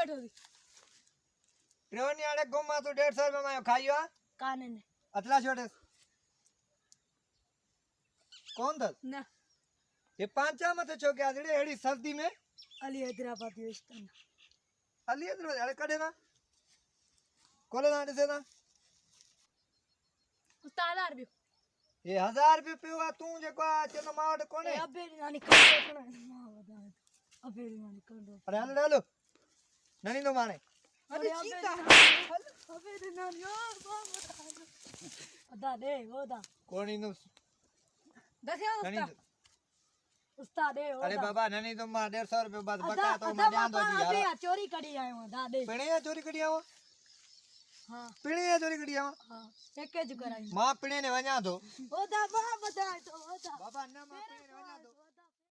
बैठो दी ट्रेवनी आड़े गोमा तो 150 रुपया में खाइयो काने ने अतला छोटे कौन था ना ये पांचा मत छो के आदड़े एड़ी सर्दी में अली हैदराबाद वेस्टन अली हैदराबाद अरे कड़े ना कोले ना से ना उस्ताद आर भी ये 1000 रुपया पिवा तू जको चनो मावड कोने अबे नानी कंडो मां बता अबे नानी कंडो अरे हेलो हेलो ननी तो माने अरे चीता अबे नानी ओ अदा दे ओदा कोनी नु दसिया ननी उस्ताद दे अरे बाबा ननी तो मा 150 रुपया बस बका तो अदा मैं ध्यान दो दी यार चोरी करी आयो दा दे पिणे चोरी कड़ी आओ हां पिणे चोरी कड़ी आओ हां पैकेज कराई मां पिणे ने वणा तो ओदा मां बता तो ओदा बाबा ना मां पिणे